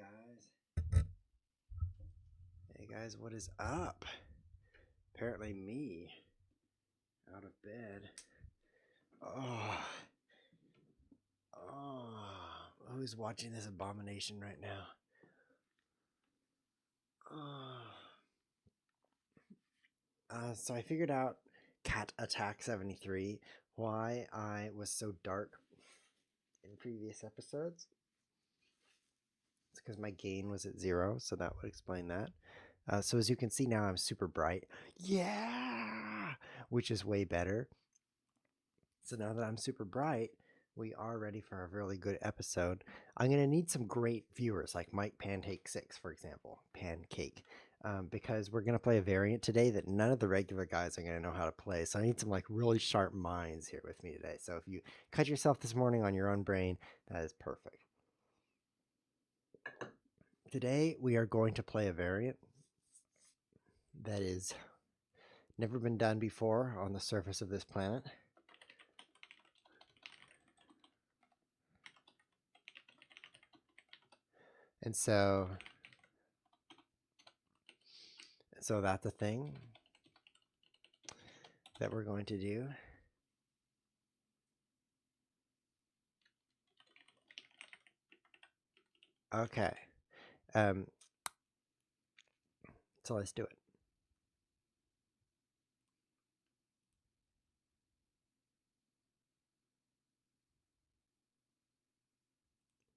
guys. Hey guys, what is up? Apparently me out of bed. Oh, who's watching this abomination right now? So I figured out Cat Attack 73 why I was so dark in previous episodes. It's because my gain was at 0, so that would explain that. So as you can see now, I'm super bright. Yeah! Which is way better. So now that I'm super bright, we are ready for a really good episode. I'm going to need some great viewers like Mike Pancake6, for example. Pancake. Because we're going to play a variant today that none of the regular guys are going to know how to play. So I need some like really sharp minds here with me today. So if you cut yourself this morning on your own brain, that is perfect. Today we are going to play a variant that is never been done before on the surface of this planet. And so that's a thing that we're going to do. Okay. So let's do it.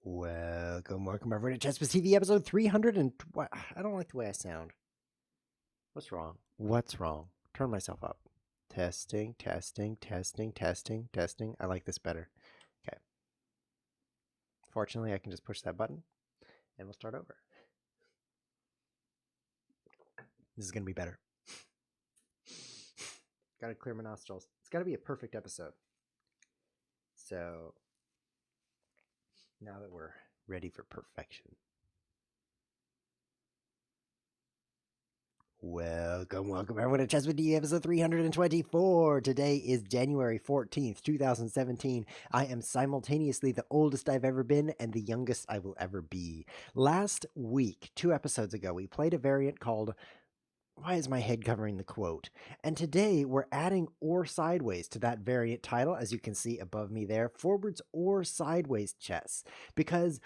Welcome everyone to Chespus TV episode 300 and I don't like the way I sound. What's wrong? What's wrong? Turn myself up. Testing. I like this better. Okay. Fortunately, I can just push that button and we'll start over. This is going to be better. Got to clear my nostrils. It's got to be a perfect episode. So now that we're ready for perfection. Welcome everyone to Chess with D episode 324. Today is January 14th, 2017. I am simultaneously the oldest I've ever been and the youngest I will ever be. Last week, 2 episodes ago, we played a variant called Why is my head covering the quote? And today we're adding or sideways to that variant title, as you can see above me there, forwards or sideways chess. Because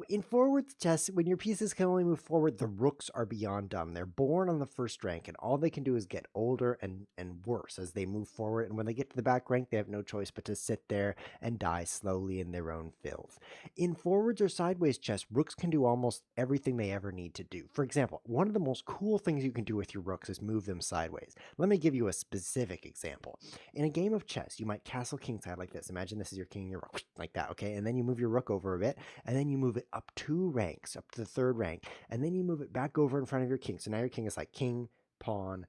in forwards chess, when your pieces can only move forward, the rooks are beyond dumb. They're born on the first rank, and all they can do is get older and worse as they move forward. And when they get to the back rank, they have no choice but to sit there and die slowly in their own filth. In forwards or sideways chess, rooks can do almost everything they ever need to do. For example, one of the most cool things you can do with your rooks is move them sideways. Let me give you a specific example. In a game of chess, you might castle kingside like this. Imagine this is your king and your rook, like that, okay? And then you move your rook over a bit, and then you move it up 2 ranks, up to the 3rd rank, and then you move it back over in front of your king. So now your king is like king, pawn,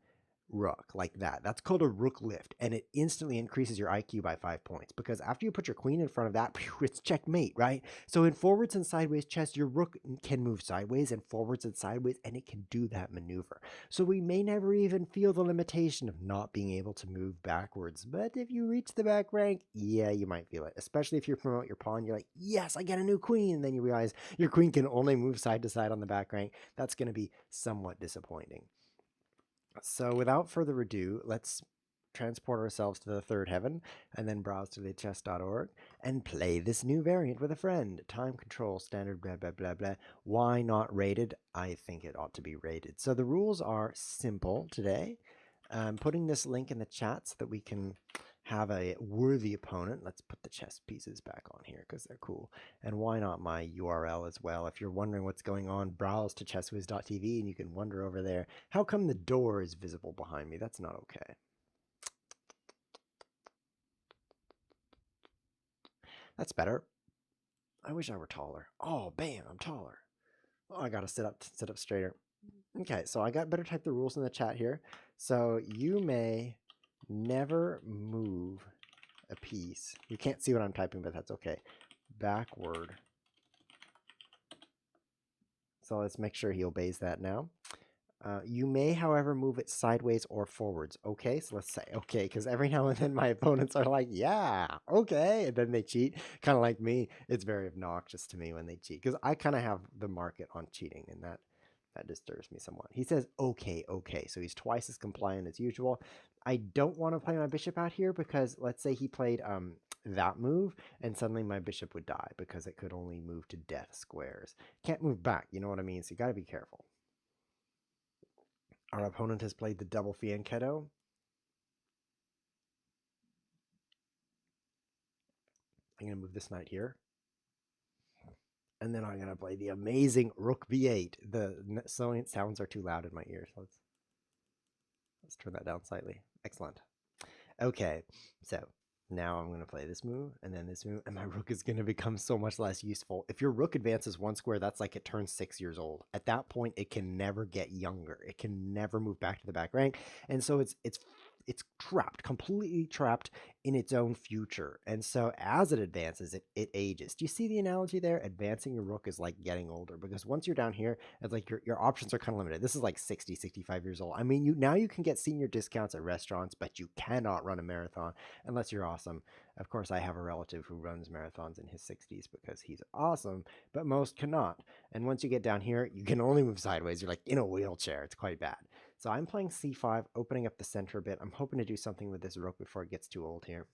rook, like that. That's called a rook lift, and it instantly increases your IQ by 5 points, because after you put your queen in front of that, it's checkmate, right? So in forwards and sideways chess, your rook can move sideways and forwards and sideways, and it can do that maneuver. So we may never even feel the limitation of not being able to move backwards, but if you reach the back rank, yeah, you might feel it, especially if you promote your pawn. You're like, yes, I get a new queen, and then you realize your queen can only move side to side on the back rank. That's going to be somewhat disappointing. So without further ado, let's transport ourselves to the 3rd heaven and then browse to lichess.org and play this new variant with a friend. Time control, standard, blah, blah, blah, blah. Why not rated? I think it ought to be rated. So the rules are simple today. I'm putting this link in the chat so that we can have a worthy opponent. Let's put the chess pieces back on here because they're cool. And why not my URL as well? If you're wondering what's going on, browse to chesswiz.tv and you can wonder over there, how come the door is visible behind me? That's not okay. That's better. I wish I were taller. Oh, bam, I'm taller. Oh, I gotta sit up straighter. Okay, so I got better type the rules in the chat here. So you may never move a piece. You can't see what I'm typing, but that's okay. Backward. So let's make sure he obeys that now. You may, however, move it sideways or forwards. Okay, so let's say okay, because every now and then my opponents are like, yeah, okay, and then they cheat. Kind of like me. It's very obnoxious to me when they cheat because I kind of have the market on cheating, and that disturbs me somewhat. He says, okay, okay, so he's twice as compliant as usual. I don't want to play my bishop out here because let's say he played that move, and suddenly my bishop would die because it could only move to death squares. Can't move back, you know what I mean? So you got to be careful. Our opponent has played the double fianchetto. I'm going to move this knight here. And then I'm going to play the amazing rook b8. The sounds are too loud in my ears. Let's turn that down slightly. Excellent. Okay, so now I'm going to play this move and then this move, and my rook is going to become so much less useful. If your rook advances one square, that's like it turns 6 years old. At that point, it can never get younger. It can never move back to the back rank, and so it's trapped, completely trapped in its own future. And so as it advances, it ages. Do you see the analogy there? Advancing your rook is like getting older, because once you're down here, it's like your options are kind of limited. This is like 60, 65 years old. I mean, you can get senior discounts at restaurants, but you cannot run a marathon unless you're awesome. Of course, I have a relative who runs marathons in his 60s because he's awesome, but most cannot. And once you get down here, you can only move sideways. You're like in a wheelchair. It's quite bad. So I'm playing c5, opening up the center a bit. I'm hoping to do something with this rook before it gets too old here.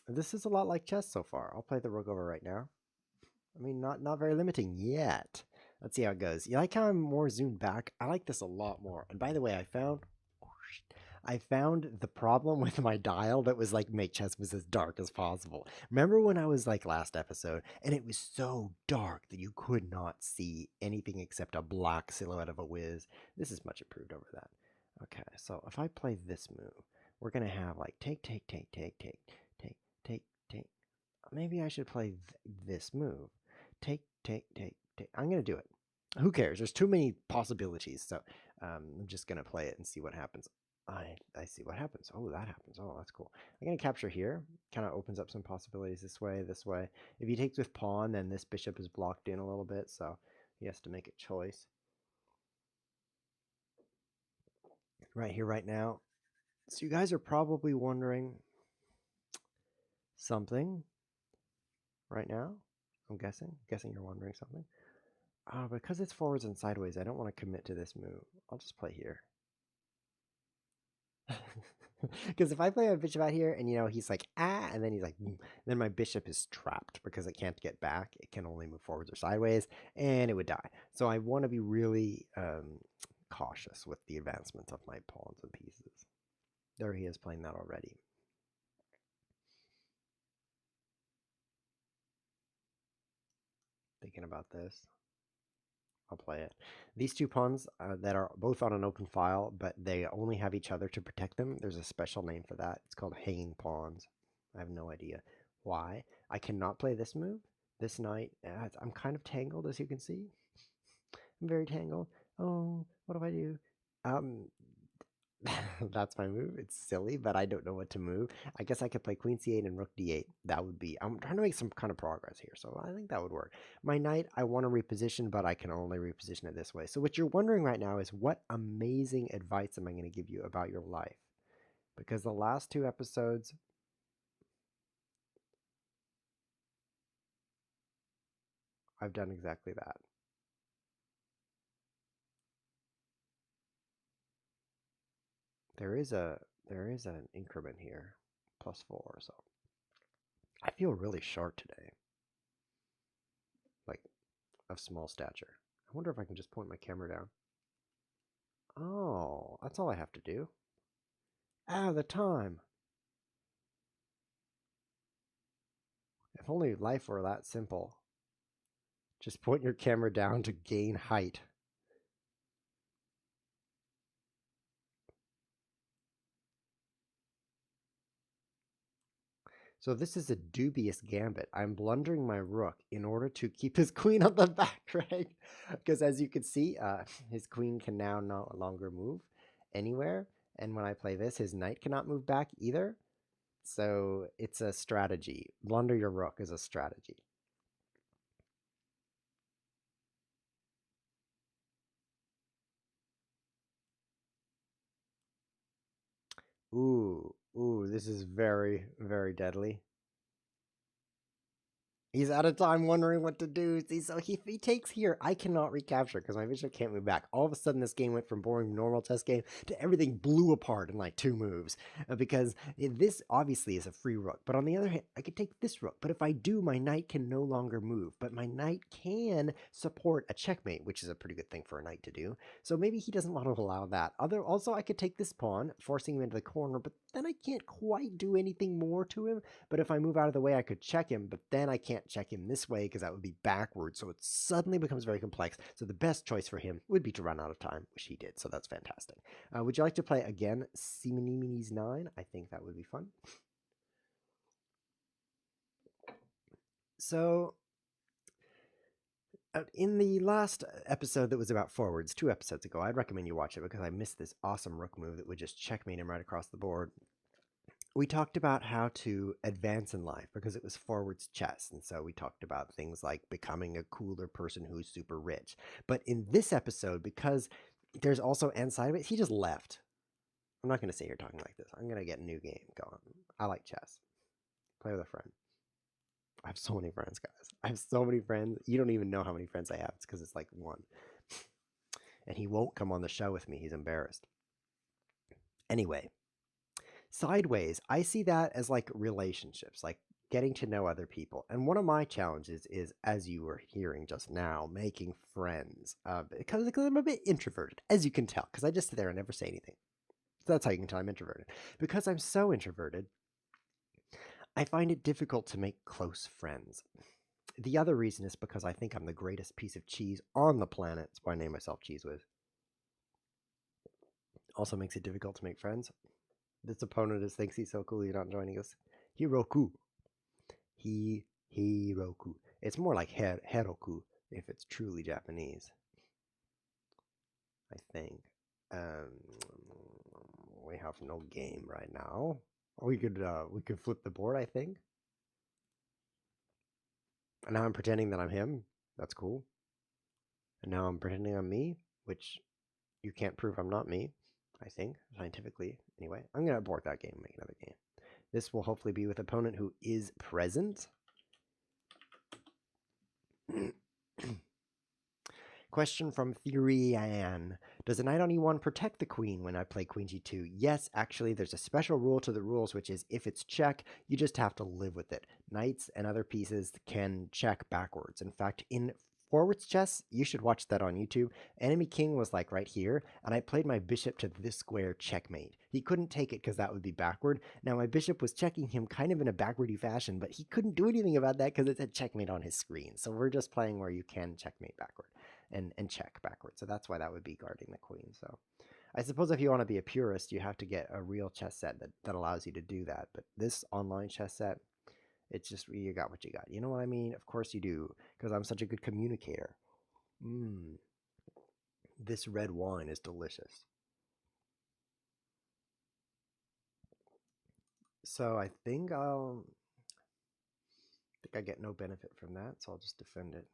This is a lot like chess so far. I'll play the rook over right now. I mean, not very limiting yet. Let's see how it goes. You like how I'm more zoomed back? I like this a lot more. And by the way, I found the problem with my dial that was like make chess was as dark as possible. Remember when I was like last episode and it was so dark that you could not see anything except a black silhouette of a whiz? This is much improved over that. Okay, so if I play this move, we're gonna have like take, take, take, take, take, take, take, take. Maybe I should play this move. Take, take, take, take. I'm gonna do it. Who cares? There's too many possibilities, so I'm just gonna play it and see what happens. I see what happens. Oh, that happens. Oh, that's cool. I'm going to capture here. Kind of opens up some possibilities this way, this way. If he takes with pawn, then this bishop is blocked in a little bit, so he has to make a choice. Right here, right now. So you guys are probably wondering something right now. I'm guessing you're wondering something. Because it's forwards and sideways, I don't want to commit to this move. I'll just play here. Because if I play my bishop out here and he's like and then he's like then my bishop is trapped because it can't get back. It can only move forwards or sideways, and it would die. So I want to be really cautious with the advancement of my pawns and pieces. There he is playing that already. Thinking about this. I'll play it. These two pawns that are both on an open file, but they only have each other to protect them. There's a special name for that. It's called hanging pawns. I have no idea why. I cannot play this move. This knight, I'm kind of tangled, as you can see. I'm very tangled. Oh, what do I do? Um, That's my move. It's silly, but I don't know what to move. I guess I could play queen c8 and rook d8. That would be, I'm trying to make some kind of progress here, so I think that would work. My knight, I want to reposition, but I can only reposition it this way. So what you're wondering right now is, what amazing advice am I going to give you about your life? Because the last two episodes, I've done exactly that. There is an increment here, +4, so I feel really short today, like of small stature. I wonder if I can just point my camera down. Oh, that's all I have to do. The time. If only life were that simple. Just point your camera down to gain height. So this is a dubious gambit. I'm blundering my rook in order to keep his queen on the back rank. Because as you can see, his queen can now no longer move anywhere. And when I play this, his knight cannot move back either. So it's a strategy. Blunder your rook is a strategy. Ooh, this is very, very deadly. He's out of time wondering what to do. See, so if he takes here, I cannot recapture because my bishop can't move back. All of a sudden, this game went from boring normal chess game to everything blew apart in like 2 moves. Because this obviously is a free rook. But on the other hand, I could take this rook. But if I do, my knight can no longer move. But my knight can support a checkmate, which is a pretty good thing for a knight to do. So maybe he doesn't want to allow that. Also, I could take this pawn, forcing him into the corner. But then I can't quite do anything more to him. But if I move out of the way, I could check him. But then I can't check him this way because that would be backwards. So it suddenly becomes very complex. So the best choice for him would be to run out of time, which he did. So that's fantastic. Would you like to play again Simonini's 9? I think that would be fun. So in the last episode that was about forwards, 2 episodes ago, I'd recommend you watch it because I missed this awesome rook move that would just checkmate him right across the board. We talked about how to advance in life because it was forwards chess. And so we talked about things like becoming a cooler person who's super rich. But in this episode, because there's also end side of it, he just left. I'm not going to sit here talking like this. I'm going to get a new game going. I like chess. Play with a friend. I have so many friends, guys. I have so many friends. You don't even know how many friends I have. It's because it's like 1. And he won't come on the show with me. He's embarrassed. Anyway. Sideways, I see that as like relationships, like getting to know other people. And one of my challenges is, as you were hearing just now, making friends. Because I'm a bit introverted, as you can tell, because I just sit there and never say anything. So that's how you can tell I'm introverted. Because I'm so introverted, I find it difficult to make close friends. The other reason is because I think I'm the greatest piece of cheese on the planet. That's why I name myself Cheese Whiz. Also makes it difficult to make friends. This opponent thinks he's so cool you're not joining us. Hiroku. Hiroku. It's more like Heroku if it's truly Japanese. I think. We have no game right now. We could flip the board, I think. And now I'm pretending that I'm him. That's cool. And now I'm pretending I'm me, which you can't prove I'm not me, I think, scientifically. Anyway, I'm going to abort that game and make another game. This will hopefully be with an opponent who is present. Question from Therian. Does a knight on e1 protect the queen when I play queen g2? Yes, actually, there's a special rule to the rules, which is if it's check, you just have to live with it. Knights and other pieces can check backwards. In fact, in forwards chess, you should watch that on YouTube. Enemy king was like right here, and I played my bishop to this square checkmate. He couldn't take it because that would be backward. Now, my bishop was checking him kind of in a backwardy fashion, but he couldn't do anything about that because it said checkmate on his screen. So we're just playing where you can checkmate backward and check backwards. So that's why that would be guarding the queen. So I suppose if you want to be a purist, you have to get a real chess set that allows you to do that. But this online chess set, it's just you got what you got. You know what I mean? Of course you do, because I'm such a good communicator. This red wine is delicious. So I think I get no benefit from that, so I'll just defend it.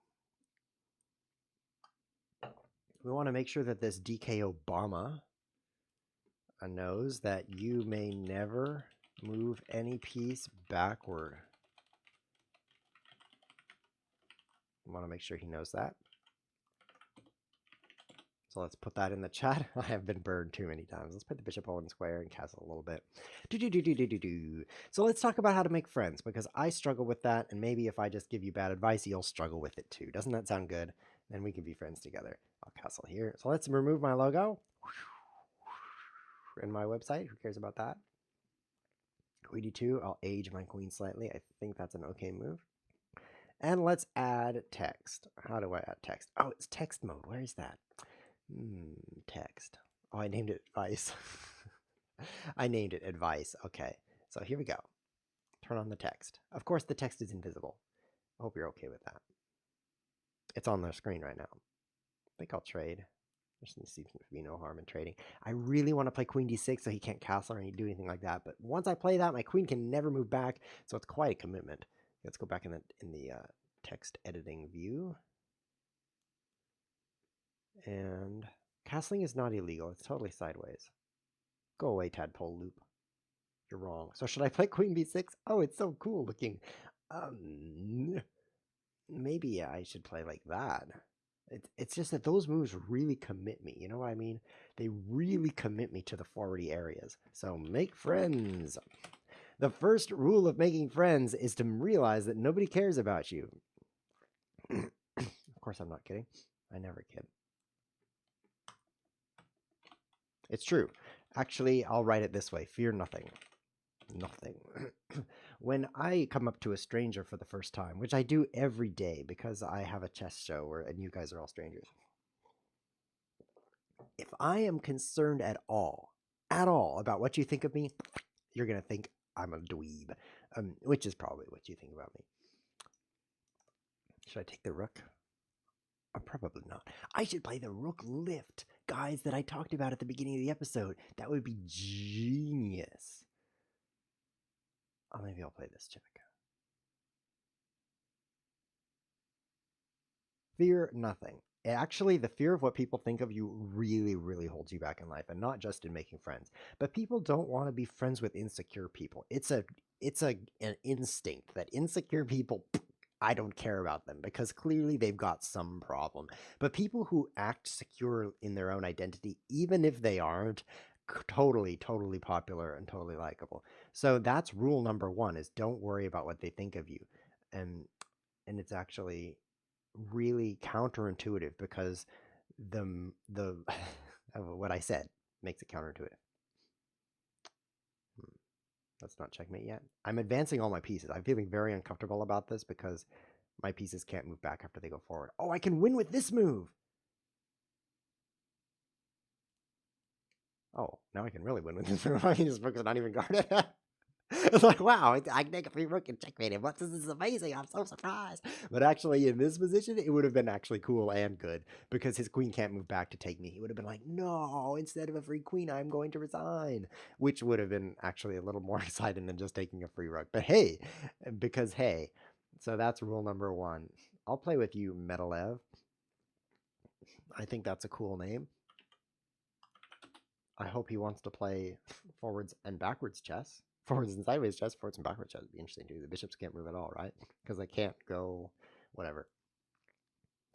We want to make sure that this DK Obama knows that you may never move any piece backward. I want to make sure he knows that. So let's put that in the chat. I have been burned too many times. Let's put the bishop on square and castle a little bit. So let's talk about how to make friends, because I struggle with that, and maybe if I just give you bad advice, you'll struggle with it too. Doesn't that sound good? Then we can be friends together. I'll castle here. So let's remove my logo in my website. Who cares about that? Queen d2. I'll age my queen slightly. I think that's an okay move. And let's add text. How do I add text? Oh, it's text mode. Where is that? Text. Oh, I named it advice. I named it advice. Okay, so here we go. Turn on the text. Of course, the text is invisible. I hope you're okay with that. It's on the screen right now. I think I'll trade. There seems to be no harm in trading. I really want to play queen d6 so he can't castle or do anything like that. But once I play that, my queen can never move back, so it's quite a commitment. Let's go back in the text editing view. And castling is not illegal. It's totally sideways. Go away, tadpole loop. You're wrong. So should I play queen b6? Oh, it's so cool looking. Um, maybe I should play like that. It's just that those moves really commit me. You know what I mean? They really commit me to the forwardy areas. So make friends. The first rule of making friends is to realize that nobody cares about you. Of course, I'm not kidding. I never kid. It's true. Actually, I'll write it this way. Fear nothing. Nothing. When I come up to a stranger for the first time, which I do every day because I have a chess show and you guys are all strangers. If I am concerned at all about what you think of me, you're going to think I'm a dweeb, which is probably what you think about me. Should I take the rook? Probably not. I should play the rook lift, guys, that I talked about at the beginning of the episode. That would be genius. Oh, maybe I'll play this check. Fear nothing. Actually, the fear of what people think of you really, really holds you back in life, and not just in making friends. But people don't want to be friends with insecure people. It's an instinct that insecure people, I don't care about them because clearly they've got some problem. But people who act secure in their own identity, even if they aren't, totally popular and totally likable. So that's rule number one: is don't worry about what they think of you. And it's actually really counterintuitive because the what I said makes it counterintuitive. Let's not checkmate yet. I'm advancing all my pieces. I'm feeling very uncomfortable about this because my pieces can't move back after they go forward. Oh, I can win with this move. Oh, now I can really win with this move. I mean, this rook is not even guarded. It's like, wow, I can take a free rook and checkmate him. What? This is amazing. I'm so surprised. But actually, in this position, it would have been actually cool and good because his queen can't move back to take me. He would have been like, no, instead of a free queen, I'm going to resign, which would have been actually a little more exciting than just taking a free rook. But hey, because hey, so that's rule number one. I'll play with you, Medalev. I think that's a cool name. I hope he wants to play forwards and backwards chess. Forwards and sideways chess, forwards and backwards chess would be interesting too. The bishops can't move at all, right? Because they can't go whatever.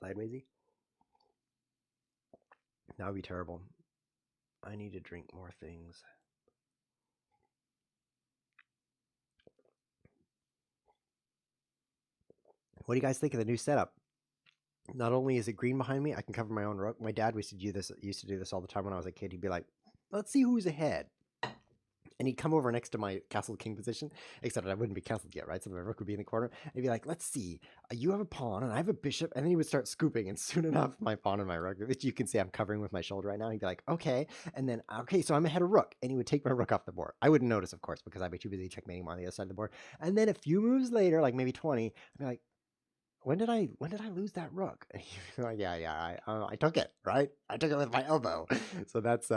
Sidewaysy? That would be terrible. I need to drink more things. What do you guys think of the new setup? Not only is it green behind me, I can cover my own rook. My dad used to do this all the time when I was a kid. He'd be like, let's see who's ahead. And he'd come over next to my castle king position, except I wouldn't be castled yet, right? So my rook would be in the corner. And he'd be like, let's see, you have a pawn and I have a bishop. And then he would start scooping. And soon enough, my pawn and my rook, which you can see I'm covering with my shoulder right now, he'd be like, okay. And then, okay, so I'm ahead of rook. And he would take my rook off the board. I wouldn't notice, of course, because I'd be too busy checkmating him on the other side of the board. And then a few moves later, like maybe 20, I'd be like, when did I lose that rook? And he'd be like, yeah, I took it, right? I took it with my elbow. So that's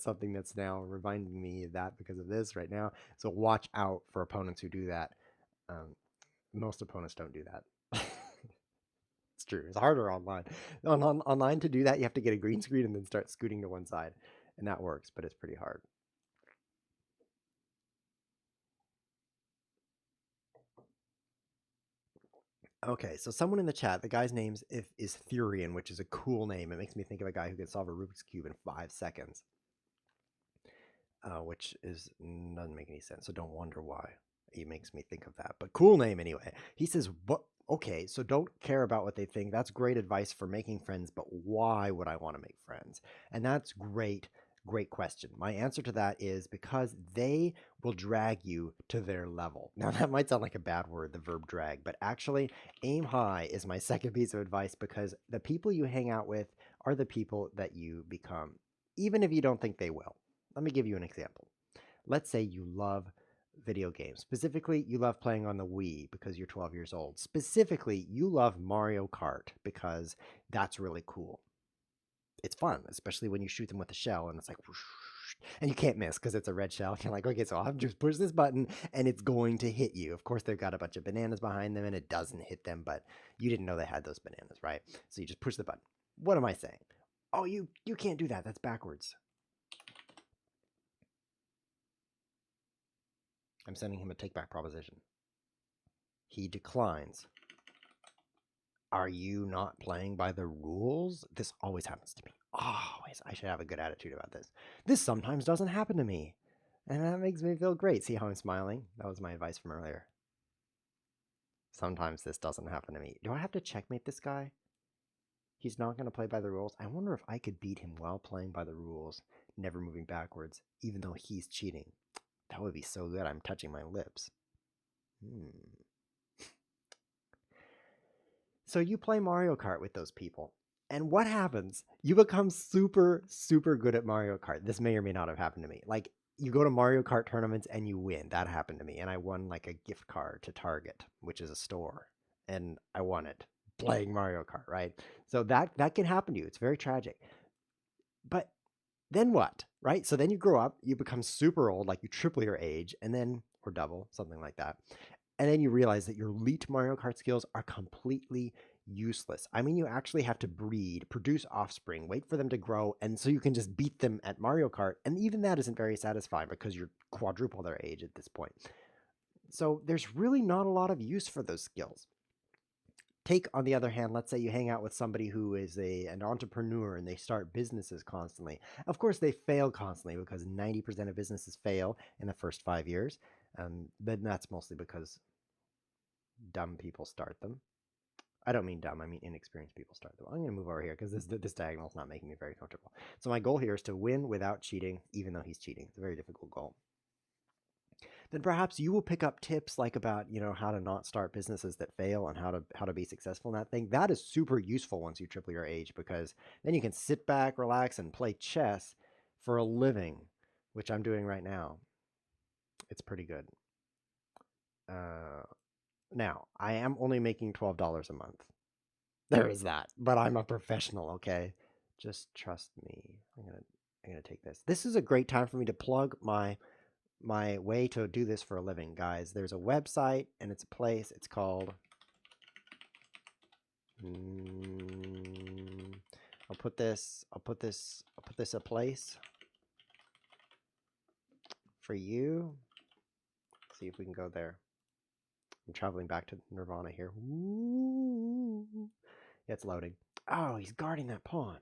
something that's now reminding me of that because of this right now. So watch out for opponents who do that. Most opponents don't do that. It's true. It's harder online. Online to do that, you have to get a green screen and then start scooting to one side, and that works, but it's pretty hard. Okay, so someone in the chat, the guy's name is Thurian, which is a cool name. It makes me think of a guy who can solve a Rubik's Cube in 5 seconds, which doesn't make any sense, so don't wonder why he makes me think of that. But cool name anyway. He says, "What? Okay, so don't care about what they think. That's great advice for making friends, but why would I want to make friends?" And that's great. Great question. My answer to that is because they will drag you to their level. Now, that might sound like a bad word, the verb drag, but actually, aim high is my second piece of advice because the people you hang out with are the people that you become, even if you don't think they will. Let me give you an example. Let's say you love video games. Specifically, you love playing on the Wii because you're 12 years old. Specifically, you love Mario Kart because that's really cool. It's fun, especially when you shoot them with a shell and it's like whoosh, and you can't miss because it's a red shell. You're like, okay, so I'll just push this button and it's going to hit you. Of course, they've got a bunch of bananas behind them and it doesn't hit them, but you didn't know they had those bananas, right? So you just push the button. What am I saying? Oh, you can't do that. That's backwards. I'm sending him a take-back proposition. He declines. Are you not playing by the rules? This always happens to me. Always. I should have a good attitude about this. This sometimes doesn't happen to me. And that makes me feel great. See how I'm smiling? That was my advice from earlier. Sometimes this doesn't happen to me. Do I have to checkmate this guy? He's not going to play by the rules. I wonder if I could beat him while playing by the rules, never moving backwards, even though he's cheating. That would be so good. I'm touching my lips. So you play Mario Kart with those people. And what happens? You become super, super good at Mario Kart. This may or may not have happened to me. Like, you go to Mario Kart tournaments and you win. That happened to me. And I won like a gift card to Target, which is a store. And I won it playing Mario Kart, right? So that can happen to you. It's very tragic. But then what, right? So then you grow up, you become super old, like you triple your age, and then, or double, something like that. And then you realize that your elite Mario Kart skills are completely useless. I mean, you actually have to breed, produce offspring, wait for them to grow, and so you can just beat them at Mario Kart. And even that isn't very satisfying because you're quadruple their age at this point. So there's really not a lot of use for those skills. Take, on the other hand, let's say you hang out with somebody who is an entrepreneur and they start businesses constantly. Of course, they fail constantly because 90% of businesses fail in the first 5 years. But that's mostly because dumb people start them. I don't mean dumb, I mean inexperienced people start them. I'm going to move over here because this diagonal is not making me very comfortable. So my goal here is to win without cheating, even though he's cheating. It's a very difficult goal. Then perhaps you will pick up tips like about, how to not start businesses that fail and how to be successful in that thing. That is super useful once you triple your age, because then you can sit back, relax, and play chess for a living, which I'm doing right now. It's pretty good. Now, I am only making $12 a month. There is that, but I'm a professional, okay? Just trust me. I'm gonna take this. This is a great time for me to plug my way to do this for a living, guys. There's a website and it's a place. It's called I'll put this a place for you. Let's see if we can go there. I'm traveling back to Nirvana here. Ooh. Yeah, it's loading. Oh, he's guarding that pawn.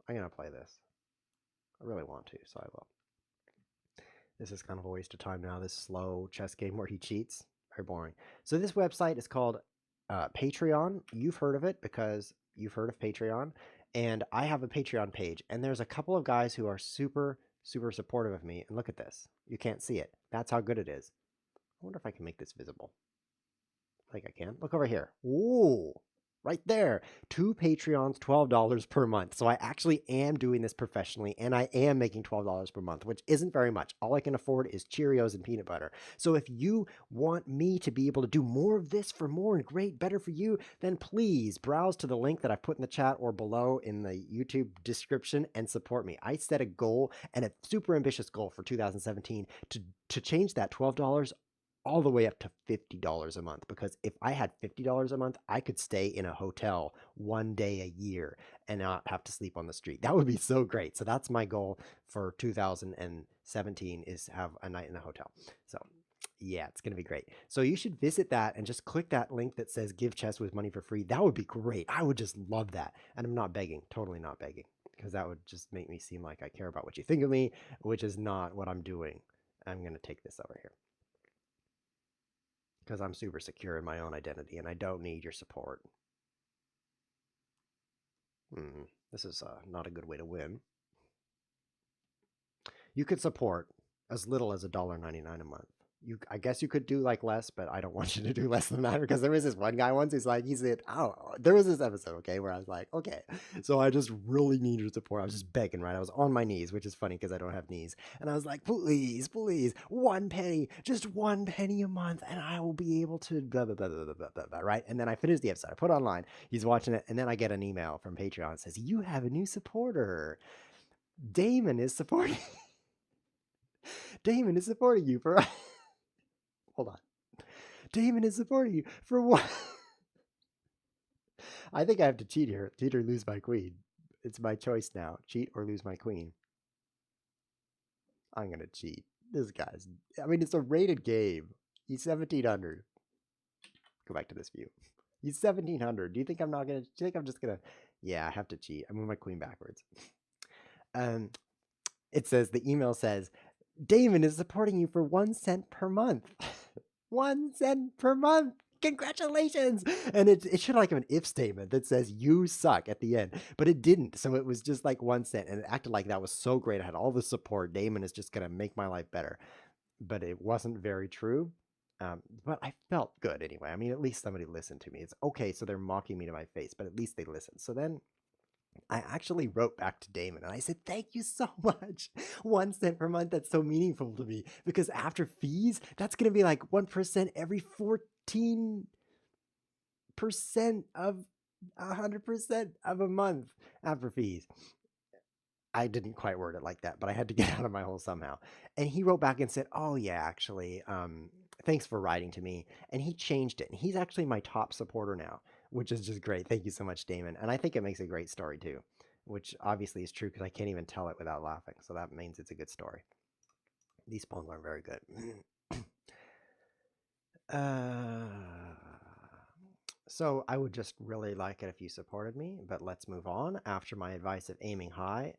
I'm gonna play this. I really want to, so I will. This is kind of a waste of time now, this slow chess game where he cheats. Very boring. So this website is called Patreon. You've heard of it because you've heard of Patreon. And I have a Patreon page. And there's a couple of guys who are super, super supportive of me. And look at this. You can't see it. That's how good it is. I wonder if I can make this visible. I think I can. Look over here. Ooh. Right there. 2 Patreons, $12 per month. So I actually am doing this professionally, and I am making $12 per month, which isn't very much. All I can afford is Cheerios and peanut butter. So if you want me to be able to do more of this for more and great, better for you, then please browse to the link that I've put in the chat or below in the YouTube description and support me. I set a goal, and a super ambitious goal for 2017 to change that $12 all the way up to $50 a month, because if I had $50 a month, I could stay in a hotel 1 day a year and not have to sleep on the street. That would be so great. So that's my goal for 2017, is have a night in a hotel. So yeah, it's going to be great. So you should visit that and just click that link that says Give Chesswiz Money for Free. That would be great. I would just love that. And I'm not begging, totally not begging, because that would just make me seem like I care about what you think of me, which is not what I'm doing. I'm going to take this over here, because I'm super secure in my own identity and I don't need your support. This is not a good way to win. You could support as little as $1.99 a month. I guess you could do like less, but I don't want you to do less than that, because there was this one guy once, he said, there was this episode, okay, where I was like, okay, so I just really need your support. I was just begging, right? I was on my knees, which is funny because I don't have knees. And I was like, please, please, 1 penny, just 1 penny a month, and I will be able to blah, blah, blah, blah, blah, blah, blah, right? And then I finished the episode. I put it online. He's watching it, and then I get an email from Patreon that says, you have a new supporter. Damon is supporting Damon is supporting you for hold on. Damon is supporting you for what? I think I have to cheat here. Cheat or lose my queen. It's my choice now. Cheat or lose my queen. I'm going to cheat. This guy's, I mean, it's a rated game. He's 1700. Go back to this view. He's 1700. Do you think I'm not going to, do you think I'm just going to, yeah, I have to cheat. I move my queen backwards. It says, the email says, Damon is supporting you for 1 cent per month. 1 cent per month. Congratulations. And it should like have an if statement that says you suck at the end, but it didn't. So it was just like 1 cent, and it acted like that was so great. I had all the support. Damon is just going to make my life better. But it wasn't very true. But I felt good anyway. I mean, at least somebody listened to me. It's okay. So they're mocking me to my face, but at least they listened. So then I actually wrote back to Damon and I said, thank you so much. 1 cent per month. That's so meaningful to me because after fees, that's going to be like 1% every 14% of 100% of a month after fees. I didn't quite word it like that, but I had to get out of my hole somehow. And he wrote back and said, oh yeah, actually, thanks for writing to me. And he changed it. And he's actually my top supporter now, which is just great. Thank you so much, Damon. And I think it makes a great story too, which obviously is true because I can't even tell it without laughing. So that means it's a good story. These poems aren't very good. So I would just really like it if you supported me, but let's move on. After my advice of aiming high,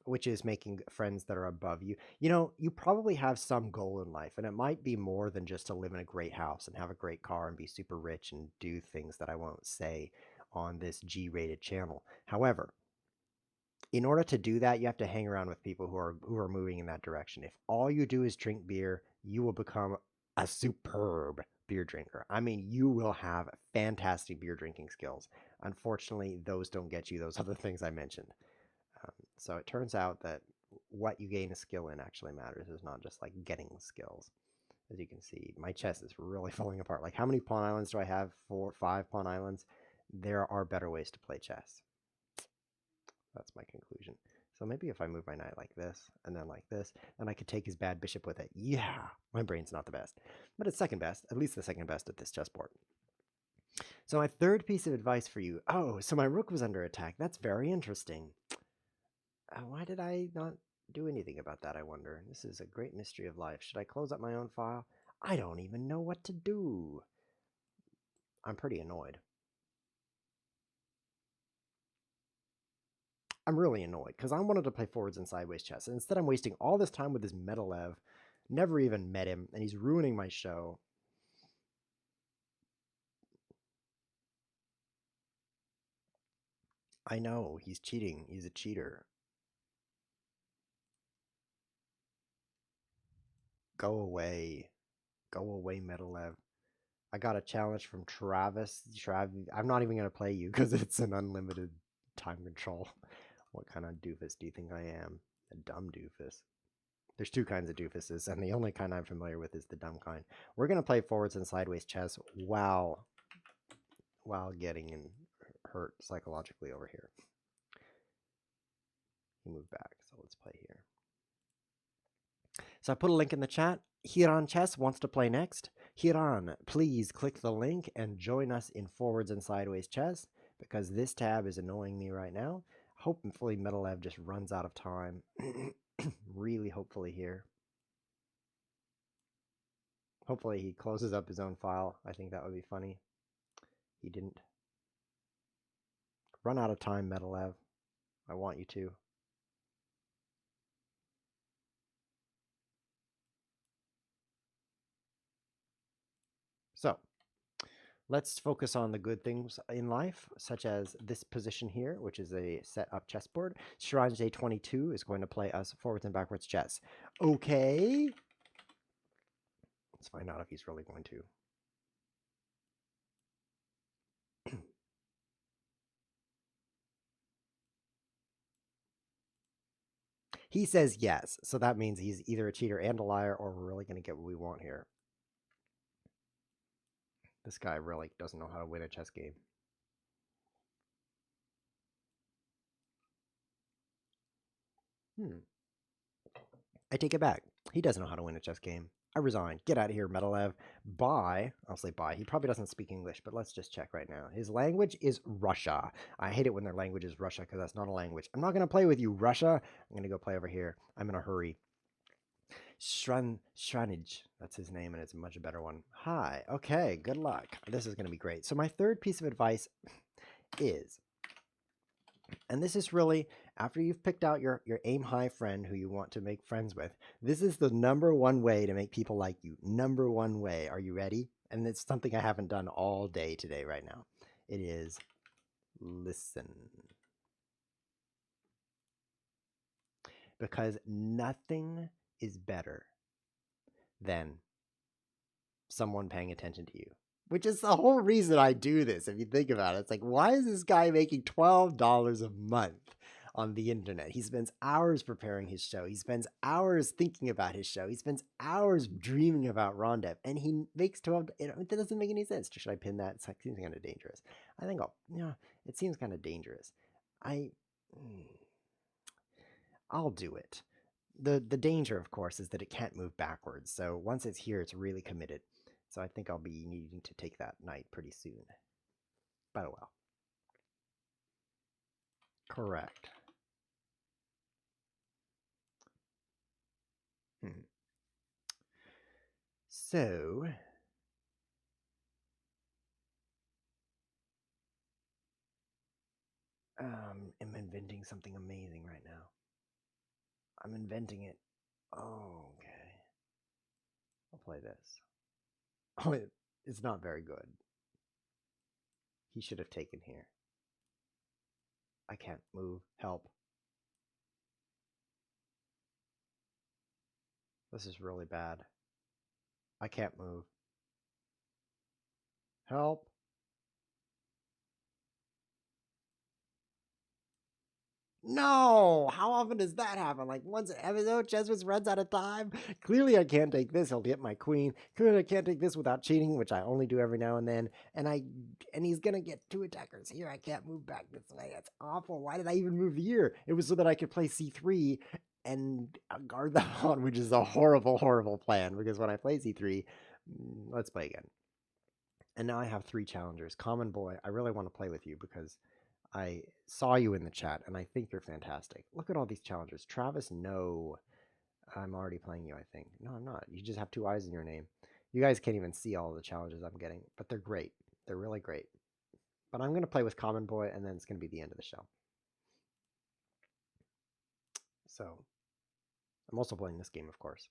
which is making friends that are above you. You know, you probably have some goal in life, and it might be more than just to live in a great house and have a great car and be super rich and do things that I won't say on this G-rated channel. However, in order to do that, you have to hang around with people who are moving in that direction. If all you do is drink beer, you will become a superb beer drinker. I mean, you will have fantastic beer drinking skills. Unfortunately, those don't get you those other things I mentioned. So it turns out that what you gain a skill in actually matters. It's not just like getting skills. As you can see, my chess is really falling apart. Like, how many pawn islands do I have? 4, 5 pawn islands. There are better ways to play chess. That's my conclusion. So maybe if I move my knight like this, and then like this, then I could take his bad bishop with it. Yeah, my brain's not the best, but it's second best, at least the second best at this chessboard. So my third piece of advice for you. Oh, so my rook was under attack. That's very interesting. Why did I not do anything about that, I wonder? This is a great mystery of life. Should I close up my own file? I don't even know what to do. I'm pretty annoyed. I'm really annoyed because I wanted to play forwards and sideways chess. And instead, I'm wasting all this time with this Medalev. Never even met him, and he's ruining my show. I know, he's cheating. He's a cheater. Go away. Go away, Medalev. I got a challenge from Travis. I'm not even going to play you because it's an unlimited time control. What kind of doofus do you think I am? A dumb doofus. There's two kinds of doofuses, and the only kind I'm familiar with is the dumb kind. We're going to play forwards and sideways chess while getting hurt psychologically over here. He moved back, so let's play here. So I put a link in the chat. Hiran Chess wants to play next. Hiran, please click the link and join us in forwards and sideways chess because this tab is annoying me right now. Hopefully Medalev just runs out of time. Really hopefully here. Hopefully he closes up his own file. I think that would be funny. He didn't. Run out of time, Medalev. I want you to. So, let's focus on the good things in life, such as this position here, which is a set-up chessboard. Shiranj J22 is going to play us forwards and backwards chess. Okay. Let's find out if he's really going to. He says yes, so that means he's either a cheater and a liar, or we're really going to get what we want here. This guy really doesn't know how to win a chess game. I take it back. He doesn't know how to win a chess game. I resign. Get out of here, Metalev. Bye. I'll say bye. He probably doesn't speak English, but let's just check right now. His language is Russia. I hate it when their language is Russia because that's not a language. I'm not going to play with you, Russia. I'm going to go play over here. I'm in a hurry. Shranij. That's his name, and it's a much better one. Hi. Okay, good luck. This is going to be great. So my third piece of advice is, and this is really after you've picked out your aim high friend who you want to make friends with, this is the number one way to make people like you. Number one way. Are you ready? And it's something I haven't done all day today right now. It is listen. Because nothing is better than someone paying attention to you. Which is the whole reason I do this, if you think about it. It's like, why is this guy making $12 a month on the internet? He spends hours preparing his show. He spends hours thinking about his show. He spends hours dreaming about Rondev. And he makes 12. That doesn't make any sense. Should I pin that? It seems kind of dangerous. I think it seems kind of dangerous. I'll do it. The danger, of course, is that it can't move backwards. So once it's here, it's really committed. So I think I'll be needing to take that knight pretty soon. But oh well. Correct. So I'm inventing something amazing right now. I'm inventing it. Oh, okay. I'll play this. Oh, it's not very good. He should have taken here. I can't move. Help. This is really bad. I can't move. Help. No! How often does that happen? Like once an episode, Cheswiz runs out of time? Clearly I can't take this. He'll get my queen. Clearly I can't take this without cheating, which I only do every now and then. And he's gonna get two attackers here. I can't move back this way. That's awful. Why did I even move here? It was so that I could play c3 and guard the pawn, which is a horrible, horrible plan. Because when I play c3, let's play again. And now I have 3 challengers. Common Boy, I really want to play with you because I saw you in the chat, and I think you're fantastic. Look at all these challengers. Travis, no. I'm already playing you, I think. No, I'm not. You just have 2 eyes in your name. You guys can't even see all the challenges I'm getting, but they're great. They're really great. But I'm going to play with Common Boy, and then it's going to be the end of the show. So, I'm also playing this game, of course.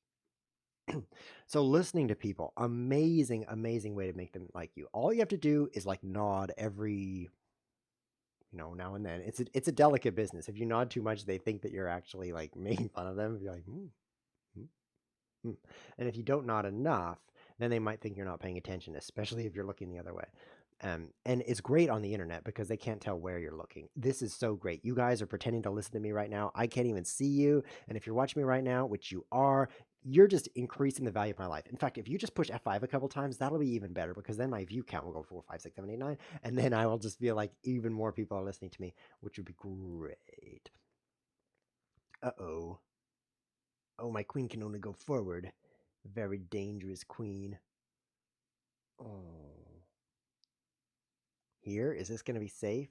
So listening to people, amazing, amazing way to make them like you. All you have to do is like nod every now and then. It's a delicate business. If you nod too much, they think that you're actually like making fun of them. You're like, and if you don't nod enough, then they might think you're not paying attention, especially if you're looking the other way. And it's great on the internet because they can't tell where you're looking. This is so great. You guys are pretending to listen to me right now. I can't even see you. And if you're watching me right now, which you are, you're just increasing the value of my life. In fact, if you just push F5 a couple times, that'll be even better because then my view count will go 4, 5, 6, 7, 8, 9. And then I will just feel like even more people are listening to me, which would be great. Uh-oh. Oh, my queen can only go forward. Very dangerous queen. Oh. Here, is this going to be safe?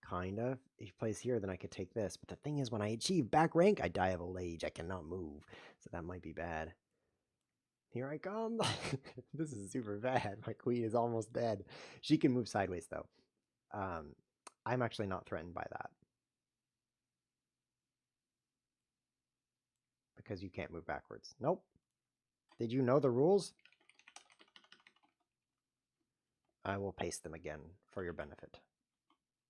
Kind of. If he plays here, then I could take this. But the thing is, when I achieve back rank, I die of old age. I cannot move. So that might be bad. Here I come. This is super bad. My queen is almost dead. She can move sideways, though. I'm actually not threatened by that. Because you can't move backwards. Nope. Did you know the rules? I will paste them again for your benefit.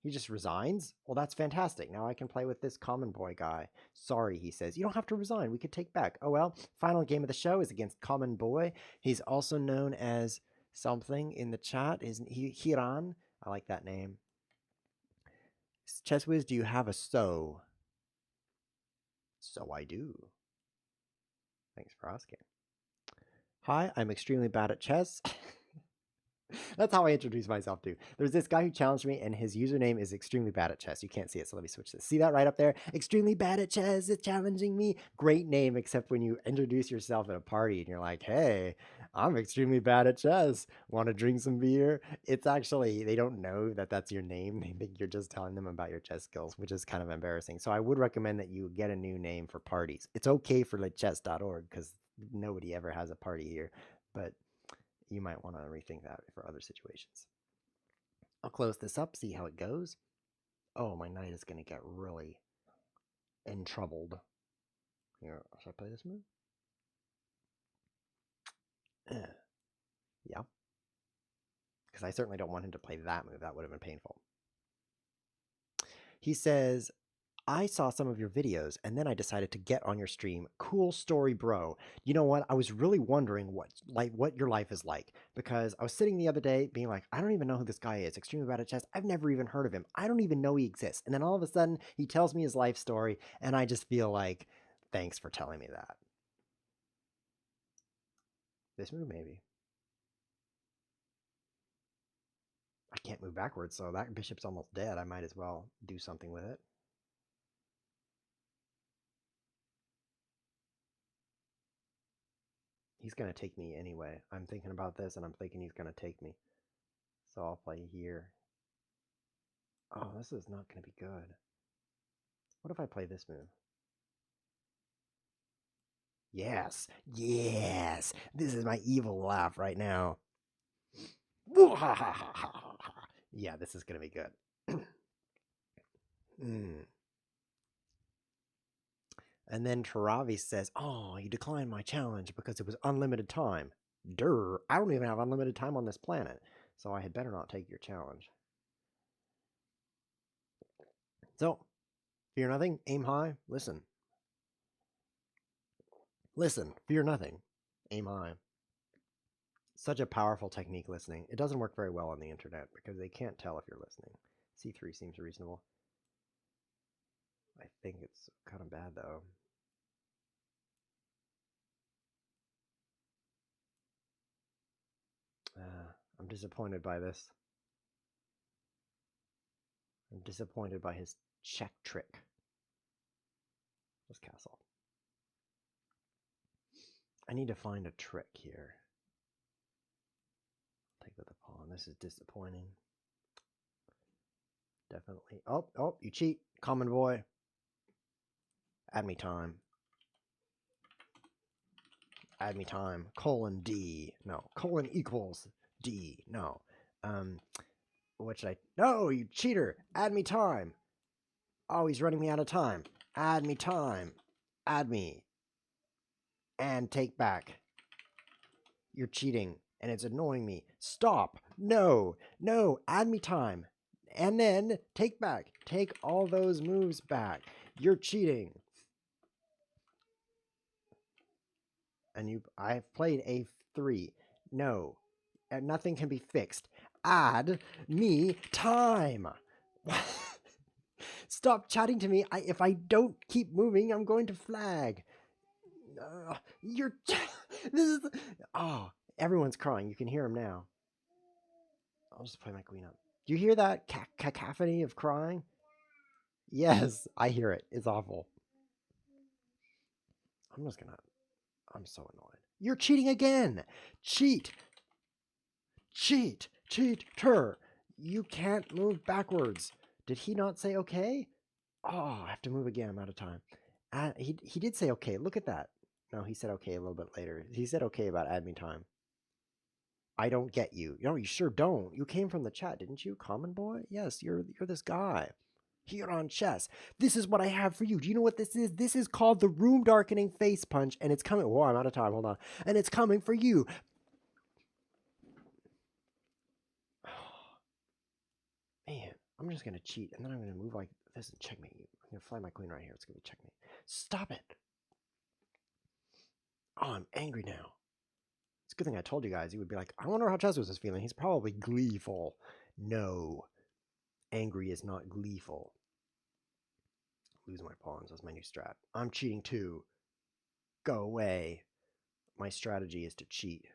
He just resigns? Well, that's fantastic. Now I can play with this Common Boy guy. Sorry, he says. You don't have to resign. We could take back. Oh, well. Final game of the show is against Common Boy. He's also known as something in the chat. Isn't he? Hiran. I like that name. Cheswiz, do you have a so? So I do. Thanks for asking. Hi, I'm extremely bad at chess. That's how I introduce myself to. There's this guy who challenged me, and his username is extremely bad at chess. You can't see it, so let me switch this. See that right up there? Extremely bad at chess. It's challenging me. Great name, except when you introduce yourself at a party and you're like, hey, I'm extremely bad at chess. Want to drink some beer? It's actually, they don't know that that's your name. They think you're just telling them about your chess skills, which is kind of embarrassing. So I would recommend that you get a new name for parties. It's okay for like chess.org because nobody ever has a party here, but you might want to rethink that for other situations. I'll close this up, see how it goes. Oh, my knight is going to get really troubled. Here, should I play this move? Yeah. Because I certainly don't want him to play that move. That would have been painful. He says, I saw some of your videos and then I decided to get on your stream. Cool story, bro. You know what? I was really wondering what your life is like because I was sitting the other day being like, I don't even know who this guy is. Extremely bad at chess. I've never even heard of him. I don't even know he exists. And then all of a sudden he tells me his life story and I just feel like, thanks for telling me that. This move, maybe. I can't move backwards, so that bishop's almost dead. I might as well do something with it. He's going to take me anyway. I'm thinking about this, and I'm thinking he's going to take me. So I'll play here. Oh, this is not going to be good. What if I play this move? Yes! Yes! This is my evil laugh right now. Yeah, this is going to be good. And then Taravi says, oh, you declined my challenge because it was unlimited time. Durr, I don't even have unlimited time on this planet, so I had better not take your challenge. So, fear nothing, aim high, listen. Listen, fear nothing, aim high. Such a powerful technique, listening. It doesn't work very well on the internet because they can't tell if you're listening. C3 seems reasonable. I think it's kind of bad, though. I'm disappointed by this. I'm disappointed by his check trick. This castle. I need to find a trick here. Take with the pawn. This is disappointing. Definitely. Oh, you cheat. Common boy. Add me time. Add me time. Colon D. No. Colon equals D. No. What should I? No, you cheater. Add me time. Oh, he's running me out of time. Add me time. Add me. And take back. You're cheating, and it's annoying me. Stop. No. No. Add me time. And then take back. Take all those moves back. You're cheating. And I've played a3. No. Nothing can be fixed. Add me time. Stop chatting to me. If I don't keep moving, I'm going to flag. You're. This is. Oh, everyone's crying. You can hear them now. I'll just play my queen up. Do you hear that cacophony of crying? Yes, I hear it. It's awful. I'm just gonna. I'm so annoyed. You're cheating again. Cheat. Cheat. Cheater. You can't move backwards. Did he not say okay? Oh, I have to move again. I'm out of time. He did say okay. Look at that. No, he said okay a little bit later. He said okay about add me time. I don't get you. No, you sure don't. You came from the chat, didn't you, Common Boy? Yes, you're this guy. Here on chess. This is what I have for you. Do you know what this is? This is called the room darkening face punch, and it's coming. Whoa, I'm out of time. Hold on. And it's coming for you. Man, I'm just gonna cheat, and then I'm gonna move like this and checkmate you. I'm gonna fly my queen right here. It's gonna be checkmate. Stop it. Oh, I'm angry now. It's a good thing I told you guys. He would be like, I wonder how Chess was feeling. He's probably gleeful. No. Angry is not gleeful. Lose my pawns. That's my new strat. I'm cheating too. Go away. My strategy is to cheat.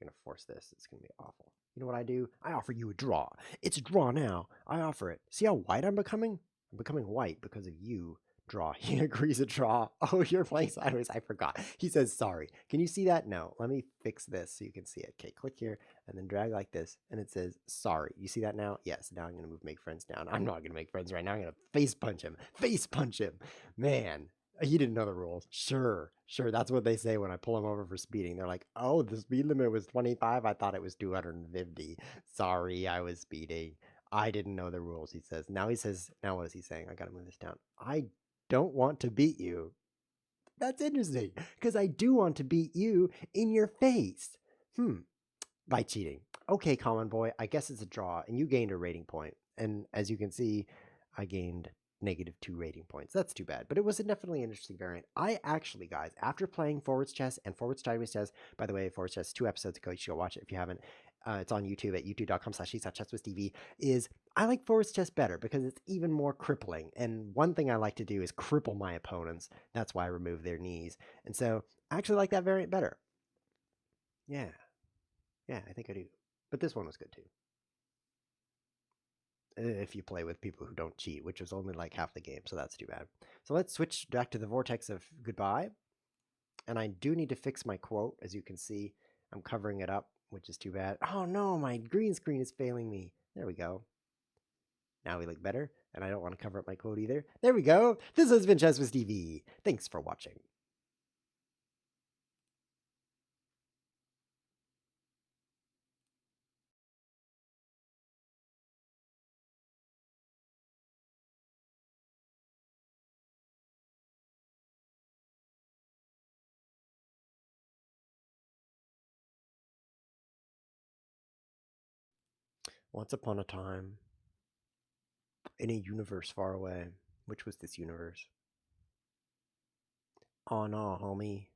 I'm going to force this. It's going to be awful. You know what I do? I offer you a draw. It's a draw now. I offer it. See how white I'm becoming? I'm becoming white because of you. Draw. He agrees a draw. Oh, you're playing sideways. I forgot. He says sorry. Can you see that? No. Let me fix this so you can see it. Okay, click here and then drag like this and it says sorry. You see that now? Yes. Now I'm going to move make friends down. I'm not going to make friends right now. I'm going to face punch him. Face punch him. Man, he didn't know the rules. Sure. That's what they say when I pull him over for speeding. They're like, oh, the speed limit was 25. I thought it was 250. Sorry, I was speeding. I didn't know the rules, he says. Now what is he saying? I got to move this down. I don't want to beat you. That's interesting, because I do want to beat you in your face. By cheating. Okay, Common Boy, I guess it's a draw, and you gained a rating point. And as you can see, I gained -2 rating points. That's too bad, but it was definitely an interesting variant. I actually, guys, after playing Forwards Chess and Forwards Sideways Chess, by the way, Forwards Chess 2 episodes ago, you should go watch it if you haven't. It's on YouTube at youtube.com/chesswiztv. I like Forwards Chess better because it's even more crippling. And one thing I like to do is cripple my opponents. That's why I remove their knees. And so I actually like that variant better. Yeah, I think I do. But this one was good too. If you play with people who don't cheat, which is only like half the game, so that's too bad. So let's switch back to the vortex of goodbye. And I do need to fix my quote. As you can see, I'm covering it up, which is too bad. Oh no, my green screen is failing me. There we go. Now we look better, and I don't want to cover up my quote either. There we go. This has been ChessWizTV. Thanks for watching. Once upon a time, in a universe far away, which was this universe? Oh no, homie.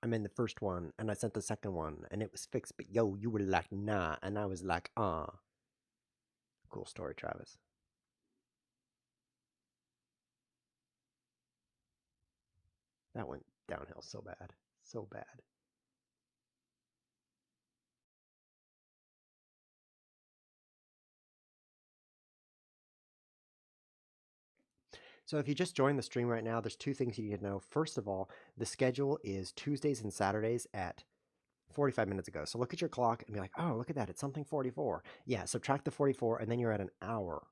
I'm in the first one, and I sent the second one, and it was fixed, but yo, you were like, nah, and I was like, Cool story, Travis. That went downhill so bad. So bad. So if you just joined the stream right now, there's two things you need to know. First of all, the schedule is Tuesdays and Saturdays at 45 minutes ago. So look at your clock and be like, oh, look at that. It's something 44. Yeah, subtract the 44, and then you're at an hour.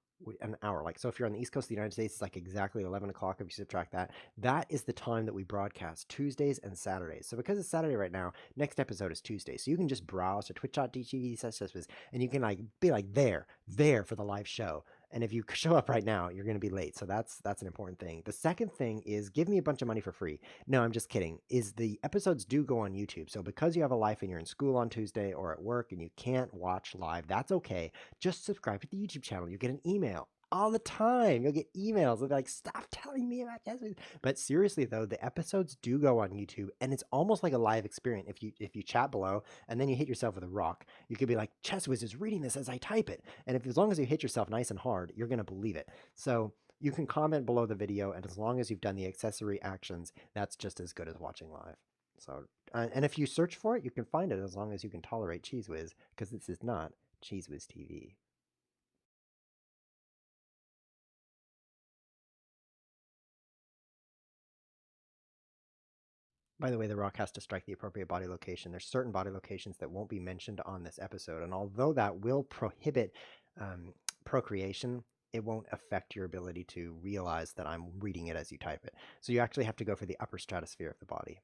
Like, so if you're on the East Coast of the United States, it's like exactly 11 o'clock if you subtract that. That is the time that we broadcast, Tuesdays and Saturdays. So because it's Saturday right now, next episode is Tuesday. So you can just browse to twitch.tv, and you can like be like there for the live show. And if you show up right now, you're going to be late. So that's an important thing. The second thing is give me a bunch of money for free. No, I'm just kidding. Is the episodes do go on YouTube. So because you have a life and you're in school on Tuesday or at work and you can't watch live, that's okay. Just subscribe to the YouTube channel. You get an email all the time. You'll get emails of like, stop telling me about Chess Wiz. But seriously though, the episodes do go on YouTube, and it's almost like a live experience. If you chat below and then you hit yourself with a rock, you could be like, Chess Wiz is reading this as I type it. And if as long as you hit yourself nice and hard, you're gonna believe it. So you can comment below the video, and as long as you've done the accessory actions, that's just as good as watching live. So, and if you search for it, you can find it as long as you can tolerate Cheez Whiz, because this is not Cheez Whiz TV. By the way, the rock has to strike the appropriate body location. There's certain body locations that won't be mentioned on this episode, and although that will prohibit procreation, it won't affect your ability to realize that I'm reading it as you type it. So you actually have to go for the upper stratosphere of the body.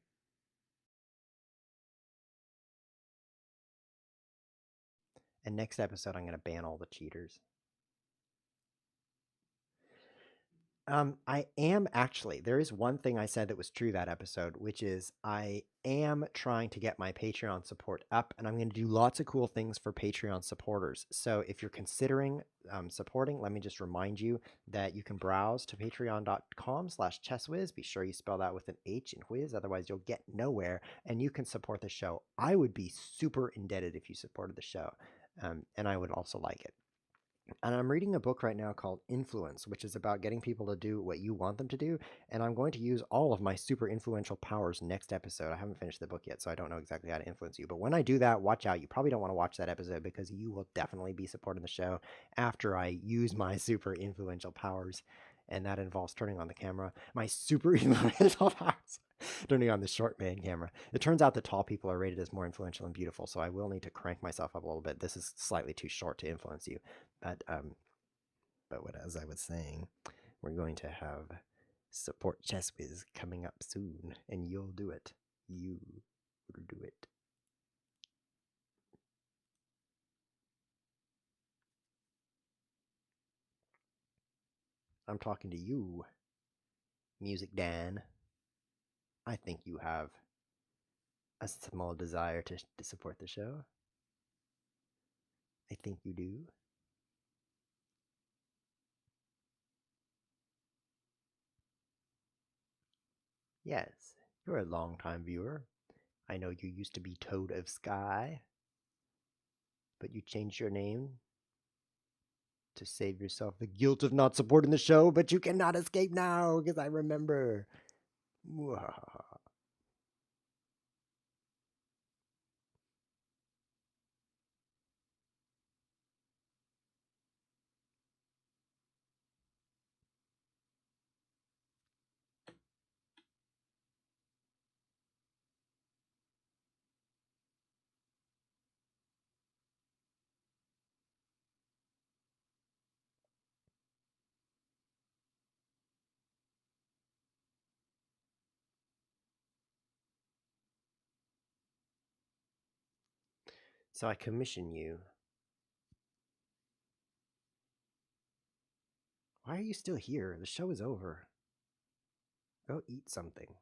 And next episode, I'm going to ban all the cheaters. I am actually. There is one thing I said that was true that episode, which is I am trying to get my Patreon support up, and I'm going to do lots of cool things for Patreon supporters. So if you're considering supporting, let me just remind you that you can browse to patreon.com/chesswiz. Be sure you spell that with an H in whiz, otherwise you'll get nowhere, and you can support the show. I would be super indebted if you supported the show, and I would also like it. And I'm reading a book right now called Influence, which is about getting people to do what you want them to do. And I'm going to use all of my super influential powers next episode. I haven't finished the book yet, so I don't know exactly how to influence you. But when I do that, watch out. You probably don't want to watch that episode because you will definitely be supporting the show after I use my super influential powers. And that involves turning on the camera. My super influential powers. Turning on the short man camera. It turns out that tall people are rated as more influential and beautiful, so I will need to crank myself up a little bit. This is slightly too short to influence you. But what as I was saying, we're going to have support Chess Whiz coming up soon, and you'll do it. You will do it. I'm talking to you, Music Dan. I think you have a small desire to support the show. I think you do. Yes, you're a long-time viewer. I know you used to be Toad of Sky, but you changed your name to save yourself the guilt of not supporting the show, but you cannot escape now because I remember. So I commission you. Why are you still here? The show is over. Go eat something.